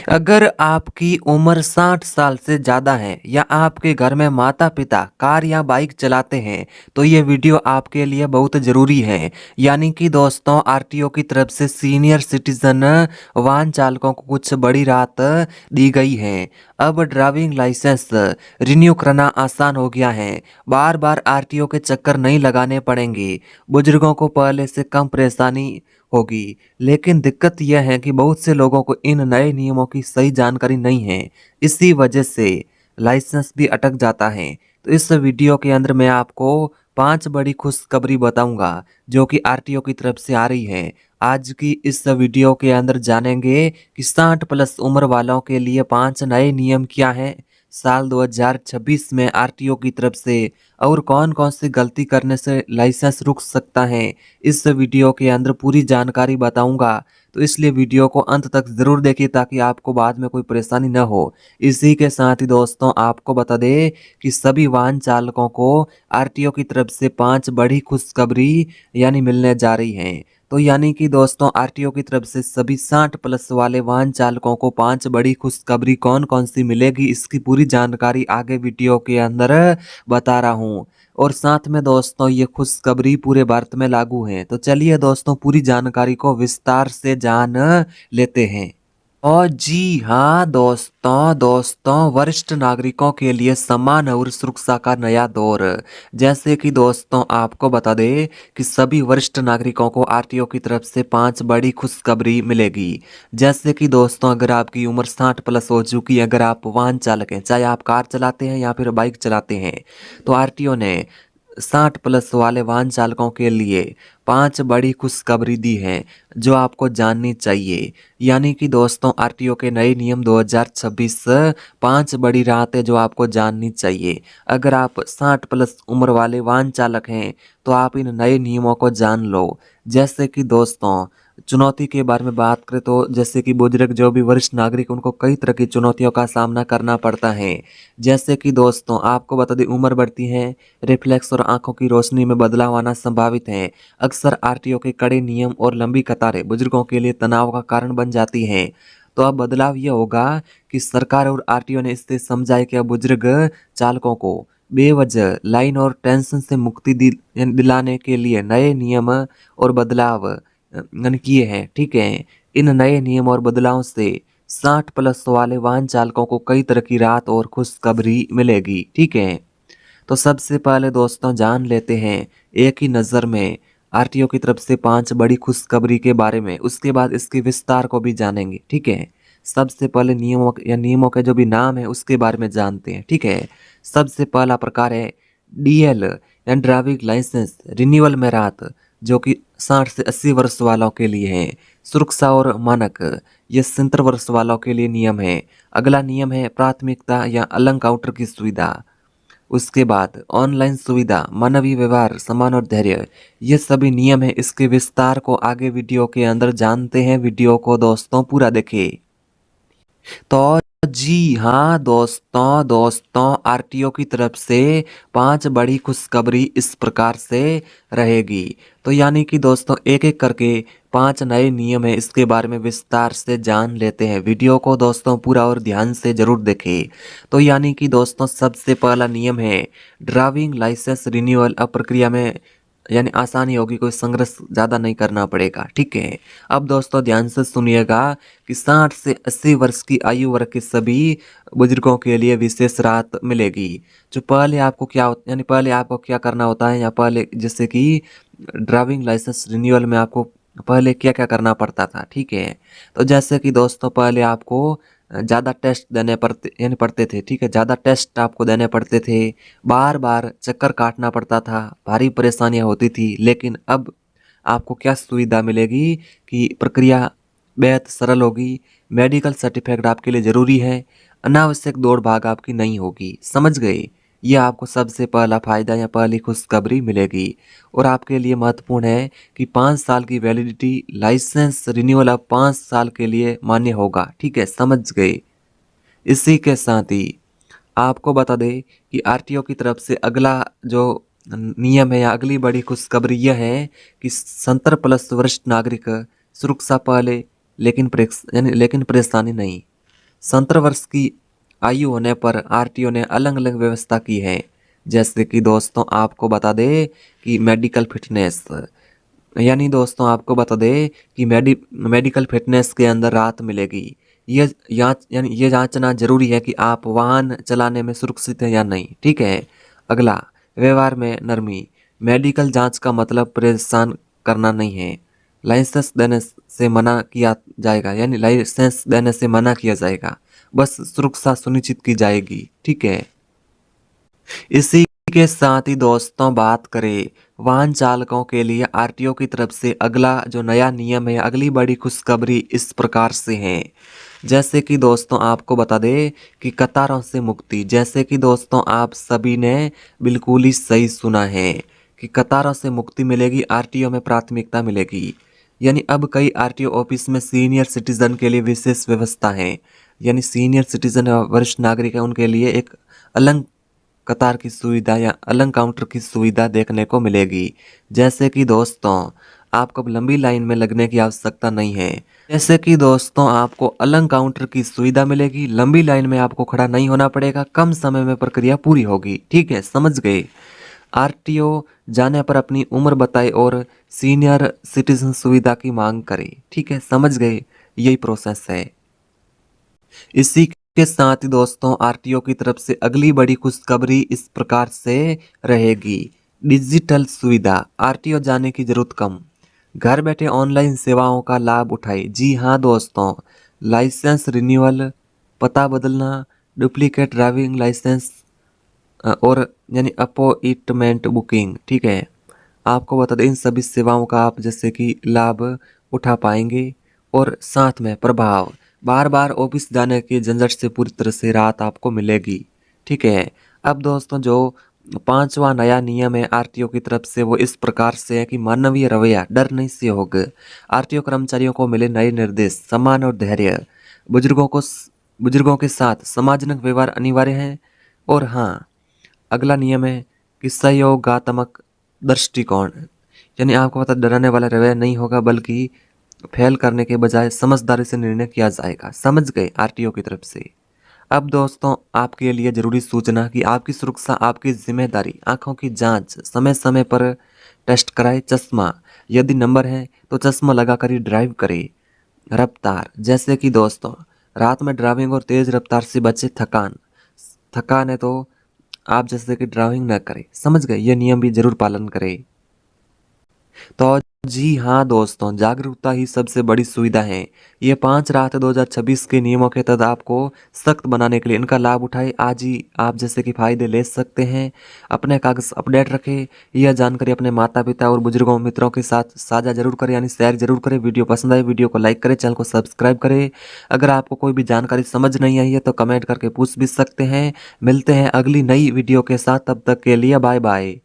अगर आपकी उम्र 60 साल से ज़्यादा है या आपके घर में माता पिता कार या बाइक चलाते हैं तो ये वीडियो आपके लिए बहुत ज़रूरी है। यानी कि दोस्तों आरटीओ की तरफ से सीनियर सिटीजन वाहन चालकों को कुछ बड़ी राहत दी गई है। अब ड्राइविंग लाइसेंस रिन्यू करना आसान हो गया है। बार बार आरटीओ के चक्कर नहीं लगाने पड़ेंगे। बुजुर्गों को पहले से कम परेशानी होगी। लेकिन दिक्कत यह है कि बहुत से लोगों को इन नए नियमों की सही जानकारी नहीं है। इसी वजह से लाइसेंस भी अटक जाता है। तो इस वीडियो के अंदर मैं आपको 5 बड़ी खुशखबरी बताऊंगा जो कि आरटीओ की तरफ से आ रही है। आज की इस वीडियो के अंदर जानेंगे कि 60 प्लस उम्र वालों के लिए 5 नए नियम क्या हैं साल 2026 में आरटीओ की तरफ से, और कौन कौन सी गलती करने से लाइसेंस रुक सकता है। इस वीडियो के अंदर पूरी जानकारी बताऊंगा, तो इसलिए वीडियो को अंत तक ज़रूर देखिए ताकि आपको बाद में कोई परेशानी न हो। इसी के साथ ही दोस्तों आपको बता दें कि सभी वाहन चालकों को आरटीओ की तरफ से 5 बड़ी खुशखबरी यानी मिलने जा रही हैं। तो यानी कि दोस्तों आरटीओ की तरफ से सभी 60 प्लस वाले वाहन चालकों को 5 बड़ी खुशखबरी कौन कौन सी मिलेगी, इसकी पूरी जानकारी आगे वीडियो के अंदर बता रहा हूँ। और साथ में दोस्तों ये खुशखबरी पूरे भारत में लागू है। तो चलिए दोस्तों पूरी जानकारी को विस्तार से जान लेते हैं। और जी हाँ दोस्तों वरिष्ठ नागरिकों के लिए सम्मान और सुरक्षा का नया दौर। जैसे कि दोस्तों आपको बता दें कि सभी वरिष्ठ नागरिकों को आरटीओ की तरफ से 5 बड़ी खुशखबरी मिलेगी। जैसे कि दोस्तों अगर आपकी उम्र 60 प्लस हो चुकी है, अगर आप वाहन चालक हैं, चाहे आप कार चलाते हैं या फिर बाइक चलाते हैं, तो आरटीओ ने 60 प्लस वाले वाहन चालकों के लिए 5 बड़ी खुशखबरी दी है जो आपको जाननी चाहिए। यानी कि दोस्तों आरटीओ के नए नियम 2026 5 बड़ी राहतें जो आपको जाननी चाहिए। अगर आप 60 प्लस उम्र वाले वाहन चालक हैं तो आप इन नए नियमों को जान लो। जैसे कि दोस्तों चुनौती के बारे में बात करें तो जैसे कि बुजुर्ग जो भी वरिष्ठ नागरिक उनको कई तरह की चुनौतियों का सामना करना पड़ता है। जैसे कि दोस्तों आपको बता दें उम्र बढ़ती है, रिफ्लेक्स और आंखों की रोशनी में बदलाव आना संभावित है। अक्सर आरटीओ के कड़े नियम और लंबी कतारें बुजुर्गों के लिए तनाव का कारण बन जाती हैं। तो अब बदलाव यह होगा कि सरकार और आरटीओ ने इससे समझा है कि अब बुजुर्ग चालकों को बेवजह लाइन और टेंशन से मुक्ति दिलाने के लिए नए नियम और बदलाव किए हैं। ठीक है, इन नए नियम और बदलावों से 60 प्लस वाले वाहन चालकों को कई तरह की राहत और खुशखबरी मिलेगी। ठीक है, तो सबसे पहले दोस्तों जान लेते हैं एक ही नज़र में आरटीओ की तरफ से 5 बड़ी खुशखबरी के बारे में, उसके बाद इसके विस्तार को भी जानेंगे। ठीक है, सबसे पहले नियमों के जो भी नाम है उसके बारे में जानते हैं। ठीक है, सबसे पहला प्रकार है डीएल यानी ड्राइविंग लाइसेंस रिन्यूअल में राहत, जो कि 60 से 80 वर्ष वालों के लिए है। सुरक्षा और मानक ये 70 वर्ष वालों के लिए नियम है। अगला नियम है प्राथमिकता या अलग काउंटर की सुविधा। उसके बाद ऑनलाइन सुविधा, मानवीय व्यवहार, सम्मान और धैर्य, ये सभी नियम है। इसके विस्तार को आगे वीडियो के अंदर जानते हैं। वीडियो को दोस्तों पूरा देखें। तो जी हाँ दोस्तों आरटीओ की तरफ से 5 बड़ी खुशखबरी इस प्रकार से रहेगी। तो यानी कि दोस्तों एक एक करके 5 नए नियम है, इसके बारे में विस्तार से जान लेते हैं। वीडियो को दोस्तों पूरा और ध्यान से जरूर देखें। तो यानी कि दोस्तों सबसे पहला नियम है ड्राइविंग लाइसेंस रिन्यूअल। अब प्रक्रिया में यानी आसानी होगी, कोई संघर्ष ज़्यादा नहीं करना पड़ेगा। ठीक है, अब दोस्तों ध्यान से सुनिएगा कि 60 से 80 वर्ष की आयु वर्ग के सभी बुजुर्गों के लिए विशेष राहत मिलेगी। जो पहले आपको यानी पहले आपको क्या करना होता है, या पहले जैसे कि ड्राइविंग लाइसेंस रिन्यूअल में आपको पहले क्या क्या करना पड़ता था। ठीक है, तो जैसे कि दोस्तों पहले आपको ज़्यादा टेस्ट देने पड़ते थे। ठीक है, ज़्यादा टेस्ट आपको देने पड़ते थे, बार बार चक्कर काटना पड़ता था, भारी परेशानियां होती थी। लेकिन अब आपको क्या सुविधा मिलेगी कि प्रक्रिया बेहद सरल होगी। मेडिकल सर्टिफिकेट आपके लिए ज़रूरी है, अनावश्यक दौड़ भाग आपकी नहीं होगी। समझ गए, यह आपको सबसे पहला फ़ायदा या पहली खुशखबरी मिलेगी। और आपके लिए महत्वपूर्ण है कि 5 साल की वैलिडिटी लाइसेंस रिन्यूअल अब 5 साल के लिए मान्य होगा। ठीक है, समझ गए। इसी के साथ ही आपको बता दें कि आरटीओ की तरफ से अगला जो नियम है या अगली बड़ी खुशखबरी यह है कि 70 प्लस वरिष्ठ नागरिक सुरक्षा पहले, लेकिन परेशानी नहीं। 17 वर्ष की आयु होने पर आरटीओ ने अलग अलग व्यवस्था की है। जैसे कि दोस्तों आपको बता दे कि मेडिकल फिटनेस, यानी दोस्तों आपको बता दे कि मेडिकल फिटनेस के अंदर राहत मिलेगी। ये जांच, यानी ये जांचना जरूरी है कि आप वाहन चलाने में सुरक्षित हैं या नहीं। ठीक है। अगला, व्यवहार में नरमी। मेडिकल जांच का मतलब परेशान करना नहीं है। लाइसेंस देने से मना किया जाएगा, यानी लाइसेंस देने से मना किया जाएगा, बस सुरक्षा सुनिश्चित की जाएगी। ठीक है। इसी के साथ ही दोस्तों बात करें वाहन चालकों के लिए आरटीओ की तरफ से अगला जो नया नियम है, अगली बड़ी खुशखबरी इस प्रकार से है। जैसे कि दोस्तों आपको बता दें कि कतारों से मुक्ति। जैसे कि दोस्तों आप सभी ने बिल्कुल ही सही सुना है कि कतारों से मुक्ति मिलेगी, आरटीओ में प्राथमिकता मिलेगी। यानी अब कई आरटीओ ऑफिस में सीनियर सिटीजन के लिए विशेष व्यवस्था है। यानी सीनियर सिटीजन वरिष्ठ नागरिक है, उनके लिए एक अलग कतार की सुविधा या अलग काउंटर की सुविधा देखने को मिलेगी। जैसे कि दोस्तों आपको अब लंबी लाइन में लगने की आवश्यकता नहीं है। जैसे कि दोस्तों आपको अलग काउंटर की सुविधा मिलेगी, लंबी लाइन में आपको खड़ा नहीं होना पड़ेगा, कम समय में प्रक्रिया पूरी होगी। ठीक है, समझ गए। आरटीओ जाने पर अपनी उम्र बताए और सीनियर सिटीजन सुविधा की मांग करे। ठीक है, समझ गए, यही प्रोसेस है। इसी के साथ ही दोस्तों आरटीओ की तरफ से अगली बड़ी खुशखबरी इस प्रकार से रहेगी। डिजिटल सुविधा, आरटीओ जाने की जरूरत कम, घर बैठे ऑनलाइन सेवाओं का लाभ उठाए। जी हाँ दोस्तों, लाइसेंस रिन्यूअल, पता बदलना, डुप्लीकेट ड्राइविंग लाइसेंस और यानी अपॉइंटमेंट बुकिंग। ठीक है, आपको बता दें इन सभी सेवाओं का आप जैसे कि लाभ उठा पाएंगे। और साथ में प्रभाव, बार बार ऑफिस जाने की झंझट से पूरी तरह से राहत आपको मिलेगी। ठीक है। अब दोस्तों जो पांचवा नया नियम है आरटीओ की तरफ से वो इस प्रकार से है कि मानवीय रवैया, डर नहीं से होगा। आरटीओ कर्मचारियों को मिले नए निर्देश, सम्मान और धैर्य। बुजुर्गों के साथ सम्मानजनक व्यवहार अनिवार्य है। और हाँ, अगला नियम है कि सहयोगात्मक दृष्टिकोण, यानी आपको पता डराने वाला रवैया नहीं होगा, बल्कि फेल करने के बजाय समझदारी से निर्णय किया जाएगा। समझ गए, आरटीओ की तरफ से। अब दोस्तों आपके लिए जरूरी सूचना कि आपकी सुरक्षा आपकी जिम्मेदारी। आंखों की जांच समय समय पर टेस्ट कराए। चश्मा, यदि नंबर है तो चश्मा लगाकर ही ड्राइव करे। रफ्तार, जैसे कि दोस्तों रात में ड्राइविंग और तेज रफ्तार से बचे। थकान, थकान है तो आप जैसे कि ड्राइविंग न करें। समझ गए, ये नियम भी जरूर पालन करें। तो जी हाँ दोस्तों, जागरूकता ही सबसे बड़ी सुविधा है। ये 5 रात 2026 के नियमों के तहत आपको सख्त बनाने के लिए इनका लाभ उठाए। आज ही आप जैसे कि फायदे ले सकते हैं। अपने कागज अपडेट रखें। यह जानकारी अपने माता पिता और बुजुर्गों मित्रों के साथ साझा जरूर करें, यानी शेयर जरूर करें। वीडियो पसंद आए वीडियो को लाइक करें, चैनल को सब्सक्राइब करें। अगर आपको कोई भी जानकारी समझ नहीं आई है तो कमेंट करके पूछ भी सकते हैं। मिलते हैं अगली नई वीडियो के साथ, तब तक के लिए बाय बाय।